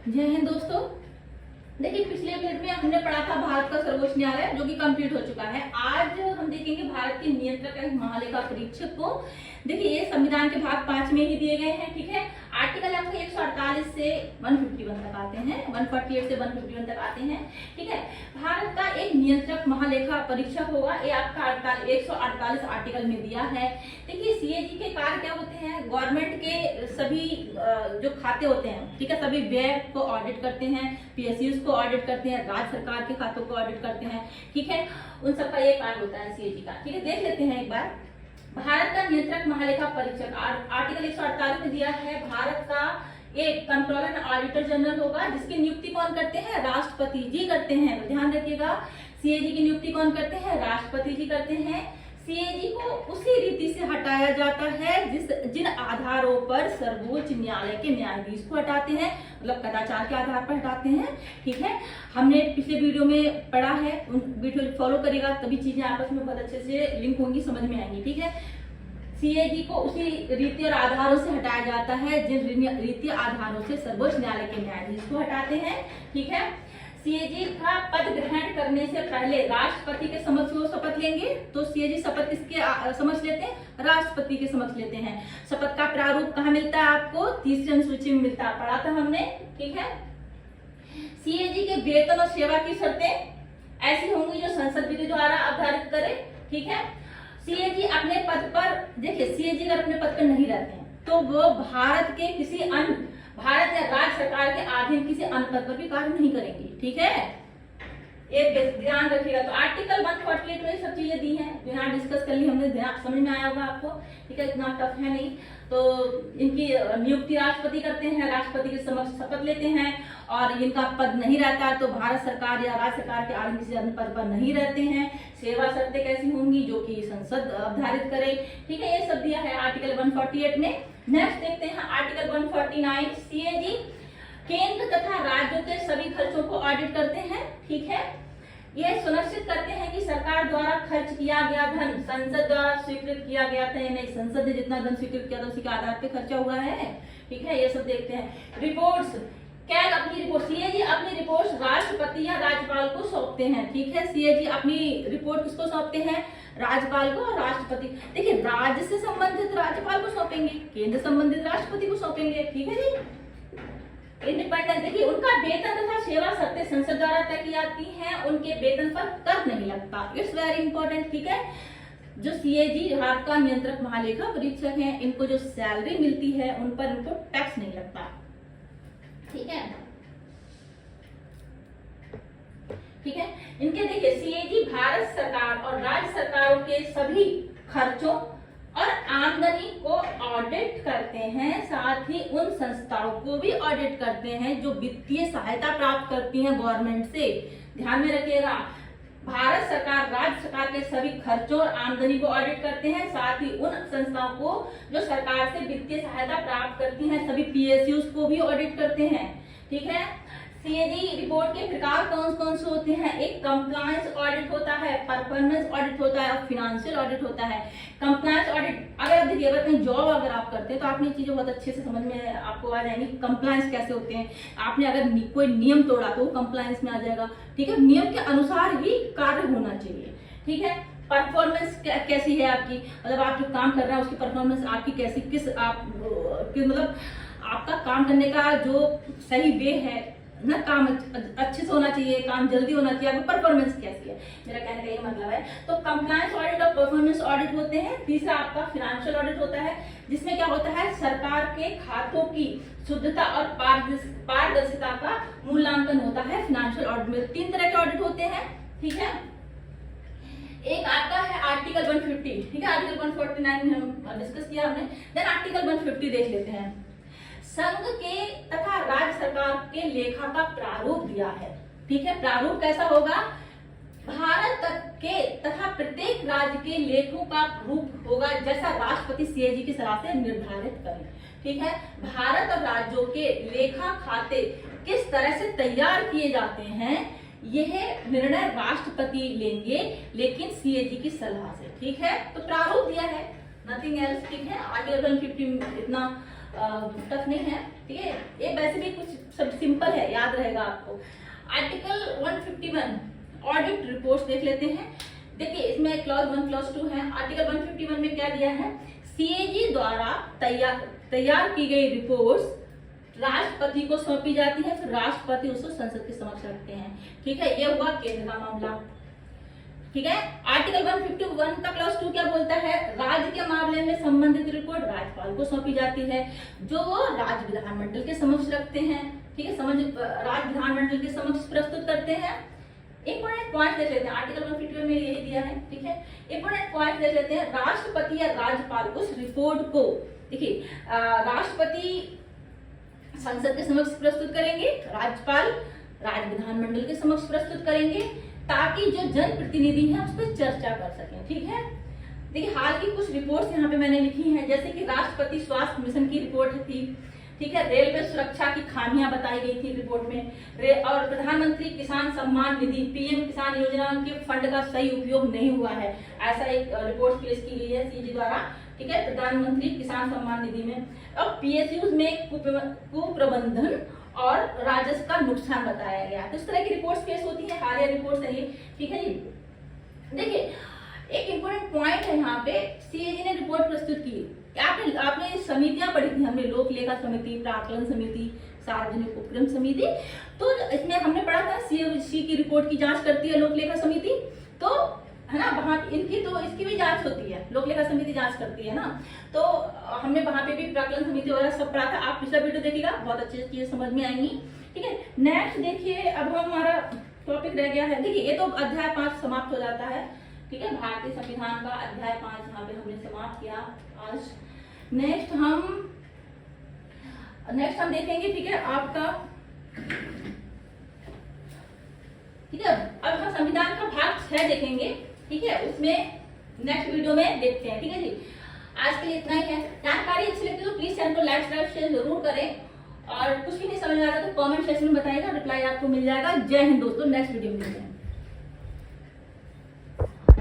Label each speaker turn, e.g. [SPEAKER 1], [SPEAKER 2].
[SPEAKER 1] जय हिंद दोस्तों। देखिए, पिछले मिनट में हमने पढ़ा था भारत का सर्वोच्च न्यायालय जो कि कंप्लीट हो चुका है। आज हम देखेंगे भारत के नियंत्रक महालेखा परीक्षक को। देखिए, ये संविधान के भाग 5 में ही दिए गए हैं। ठीक है, आर्टिकल आपको 148 से 151 तक आते हैं, 148 से 151 तक आते हैं। ठीक है, भारत का एक नियंत्रक महालेखा परीक्षक होगा। ये आपका 148 आर्टिकल में दिया है। देखिए, सीएजी के कार्य क्या होते हैं? गवर्नमेंट के सभी जो खाते होते हैं, ठीक है, सभी व्यय को ऑडिट करते हैं, पीएसयूज को ऑडिट करते हैं, राज्य सरकार के खातों को ऑडिट करते हैं। ठीक है, उन सबका ये कार्य होता है सीएजी का। ठीक है, देख लेते हैं एक बार। भारत का नियंत्रक महालेखा परीक्षक आर्टिकल 148 में दिया है। भारत का एक कंट्रोलर एंड ऑडिटर जनरल होगा, जिसकी नियुक्ति कौन करते हैं? राष्ट्रपति जी करते हैं। तो ध्यान रखिएगा, सीएजी की नियुक्ति कौन करते हैं? राष्ट्रपति जी करते हैं। सीएजी को उसी रीति से हटाया जाता है जिन आधारों पर सर्वोच्च न्यायालय के न्यायाधीश को हटाते हैं, मतलब कदाचार के आधार पर हटाते हैं। ठीक है, हमने पिछले वीडियो में पढ़ा है, उन वीडियो फॉलो करेगा तभी चीजें आपस में बहुत अच्छे से लिंक होंगी, समझ में आएंगी। ठीक है, सीएजी को उसी रीति और आधारों से हटाया जाता है जिन रीति आधारों से सर्वोच्च न्यायालय के न्यायाधीश को हटाते हैं। ठीक है, सीएजी का पद ग्रहण करने से पहले राष्ट्रपति के समक्ष वो शपथ लेंगे। तो सीएजी शपथ किसके समक्ष लेते हैं? राष्ट्रपति के समक्ष लेते हैं। शपथ का प्रारूप कहाँ मिलता है आपको? तीसरी अनुसूची में मिलता है, पढ़ा था हमने। ठीक है, सीएजी के वेतन और सेवा की शर्तें ऐसी होंगी जो संसद विधि द्वारा अवधारित करे। ठीक है, सीएजी अपने पद पर, देखिए, सीएजी अगर अपने पद पर नहीं रहते हैं तो वो भारत के किसी अन्य भारत या राज्य सरकार के अधीन किसी अन्य पद पर भी कार्य नहीं करेंगी। ठीक है, ये ध्यान रखिएगा। तो आर्टिकल 148 में सब चीजें दी हैं, यहाँ डिस्कस कर ली हमने, समझ में आया होगा आपको। ठीक है, इतना टफ है नहीं। तो इनकी नियुक्ति राष्ट्रपति करते हैं, राष्ट्रपति के समक्ष शपथ लेते हैं, और इनका पद नहीं रहता तो भारत सरकार या राज्य सरकार के अधीन किसी अन्य पद पर नहीं रहते हैं। सेवा शर्तें कैसी होंगी? जो कि संसद अवधारित करे। ठीक है, ये सब दिया है आर्टिकल 148 में। नेक्स्ट देखते हैं आर्टिकल 149। सीएजी केंद्र तथा राज्यों के सभी खर्चों को ऑडिट करते हैं। ठीक है, ये सुनिश्चित करते हैं कि सरकार द्वारा खर्च किया गया धन संसद द्वारा स्वीकृत किया गया था या नहीं, संसद ने जितना धन स्वीकृत किया था उसी के आधार पे खर्चा हुआ है। ठीक है, ये सब देखते हैं। रिपोर्ट्स, क्या अपनी रिपोर्ट सीएजी अपनी रिपोर्ट राष्ट्रपति या राज्यपाल को सौंपते हैं। ठीक है, सीएजी अपनी रिपोर्ट किसको सौंपते हैं? राज्यपाल को और राष्ट्रपति। देखिए, राज्य से संबंधित राज्यपाल को सौंपेंगे, केंद्र संबंधित राष्ट्रपति को सौंपेंगे। ठीक है जी, इंडिपेंडेंट। देखिए, उनका वेतन तथा सेवा शर्तें संसद द्वारा तय की जाती हैं, उनके वेतन पर कर नहीं लगता। It's very important. ठीक है, जो सीएजी भारत का नियंत्रक महालेखा परीक्षक हैं, इनको जो सैलरी मिलती है उन पर इनको टैक्स नहीं लगता। ठीक है, ठीक है, इनके देखिए, सीएजी भारत सरकार और राज्य सरकारों के सभी खर्चों और आमदनी को ऑडिट करते हैं, साथ ही उन संस्थाओं को भी ऑडिट करते हैं जो वित्तीय सहायता प्राप्त करती हैं गवर्नमेंट से। ध्यान में रखिएगा, भारत सरकार राज्य सरकार के सभी खर्चों और आमदनी को ऑडिट करते हैं, साथ ही उन संस्थाओं को जो सरकार से वित्तीय सहायता प्राप्त करती हैं, सभी पीएसयूज को भी ऑडिट करते हैं। ठीक है, सीएजी रिपोर्ट के प्रकार कौन कौन से होते हैं? एक कंप्लायंस ऑडिट होता है, परफॉर्मेंस ऑडिट होता है और फिनेंशियल ऑडिट होता है। कंप्लायंस ऑडिट, अगर देखिए, अगर कहीं जॉब अगर आप करते हैं तो आपने चीजें बहुत अच्छे से समझ में आपको आ जाएंगी। कंप्लायंस कैसे होते हैं, आपने अगर कोई नियम तोड़ा तो वो कंप्लायंस में आ जाएगा। ठीक है, नियम के अनुसार ही कार्य होना चाहिए। ठीक है, परफॉर्मेंस कैसी है आपकी, मतलब आप जो काम कर रहे हैं उसकी परफॉर्मेंस आपकी कैसी, मतलब आपका काम करने का जो सही वे है ना, काम अच्छे से होना चाहिए, काम जल्दी होना चाहिए, आपकी परफॉर्मेंस कैसी है, मेरा कहने का ये मतलब है। तो कंप्लायंस ऑडिट और परफॉर्मेंस ऑडिट होते हैं। तीसरा आपका फाइनेंशियल ऑडिट होता है, जिसमें क्या होता है? सरकार के खातों की शुद्धता और पारदर्शिता का मूल्यांकन होता है फाइनेंशियल ऑडिट में। 3 तरह के ऑडिट होते हैं। ठीक है, एक आता है आर्टिकल 150। ठीक है, आर्टिकल 149 में हम डिस्कस किया हमने। देन आर्टिकल 150 देख लेते हैं। संघ के तथा राज्य सरकार के लेखा का प्रारूप दिया है। ठीक है, प्रारूप कैसा होगा? भारत के तथा प्रत्येक राज्य के लेखों का रूप होगा जैसा राष्ट्रपति सीएजी की सलाह से निर्धारित करें। ठीक है, भारत और राज्यों के लेखा खाते किस तरह से तैयार किए जाते हैं, यह निर्णय राष्ट्रपति लेंगे, लेकिन सीएजी की सलाह से। ठीक है, तो प्रारूप दिया है, नथिंग एल्स। ठीक है, आर्टिकल 150 इतना टफ नहीं है, ठीक है, ये वैसे भी कुछ सब सिंपल है, याद रहेगा आपको। आर्टिकल 151 ऑडिट रिपोर्ट देख लेते हैं। देखिए इसमें क्लॉज 1 क्लॉज 2 है। आर्टिकल 151 में क्या दिया है, सीएजी द्वारा तैयार की गई रिपोर्ट्स राष्ट्रपति को सौंपी जाती है, फिर राष्ट्रपति उसको संसद के समक्ष रखते हैं, ठीक है, ये हुआ केंद्र का मामला, ठीक है। आर्टिकल 151 का क्लॉज 2 क्या बोलता है, राज्य के मामले में संबंधित रिपोर्ट राज्यपाल को सौंपी जाती है, जो वो राज्य विधानमंडल के समक्ष रखते हैं, ठीक है, राज्य विधानमंडल के समक्ष प्रस्तुत करते हैं। इंपोर्टेंट पॉइंट देख लेते हैं, आर्टिकल 151 में यही दिया है, ठीक है। इंपोर्टेंट पॉइंट देख लेते हैं, राष्ट्रपति या राज्यपाल उस रिपोर्ट को, देखिए राष्ट्रपति संसद के समक्ष प्रस्तुत करेंगे, राज्यपाल राज्य विधानमंडल के समक्ष प्रस्तुत करेंगे, ताकि जो जनप्रतिनिधि हैं उस पर चर्चा कर सकें, ठीक है। देखिए हाल की कुछ रिपोर्ट्स यहाँ पे मैंने लिखी हैं, जैसे कि राष्ट्रपति स्वास्थ्य मिशन की रिपोर्ट थी, ठीक है, रेलवे सुरक्षा की खामियां बताई गई थी रिपोर्ट में, और प्रधानमंत्री किसान सम्मान निधि पीएम किसान योजना के फंड का सही उपयोग नहीं हुआ है, ऐसा एक रिपोर्ट पेश की गई है सीजी द्वारा, ठीक है, प्रधानमंत्री किसान सम्मान निधि में। और पीएसयू में कुप्रबंधन और राजस्व का नुकसान बताया गया, तो इस तरह की रिपोर्ट्स पेश होती है, हालिया रिपोर्ट्स है ये, ठीक है जी। देखिए एक इम्पोर्टेंट पॉइंट है यहाँ पे, सीएजी ने रिपोर्ट प्रस्तुत की, आपने समितियां पढ़ी थी, हमने लोक लेखा समिति, प्राक्कलन समिति, सार्वजनिक उपक्रम समिति, तो इसमें हमने पढ़ा था सीएजी की रिपोर्ट की जांच करती है लोक लेखा समिति, तो है ना, वहां इनकी तो इसकी भी जांच होती है, लोक लेखा समिति जांच करती है ना, तो हमने वहां पे भी प्राक्कलन समिति वगैरह सब पढ़ा था, आप पिछला वीडियो देखिएगा, बहुत अच्छी चीजें समझ में आएंगी, ठीक है। नेक्स्ट देखिए, अब हमारा टॉपिक रह गया है, देखिए ये तो अध्याय 5 समाप्त हो जाता है, ठीक है, भारतीय संविधान का अध्याय 5 यहाँ पे हमने समाप्त किया आज। नेक्स्ट हम देखेंगे, ठीक है, आपका, ठीक है, अब हम संविधान का भाग 6 देखेंगे, ठीक है, उसमें नेक्स्ट वीडियो में देखते हैं, ठीक है जी। आज के लिए इतना ही है, जानकारी अच्छी लगती है तो प्लीज चैनल को लाइक सब्सक्राइब शेयर जरूर करें, और कुछ भी नहीं समझ में आ रहा तो कमेंट सेक्शन में बताइएगा, रिप्लाई आपको मिल जाएगा। जय हिंद दोस्तों, नेक्स्ट वीडियो में मिलते हैं।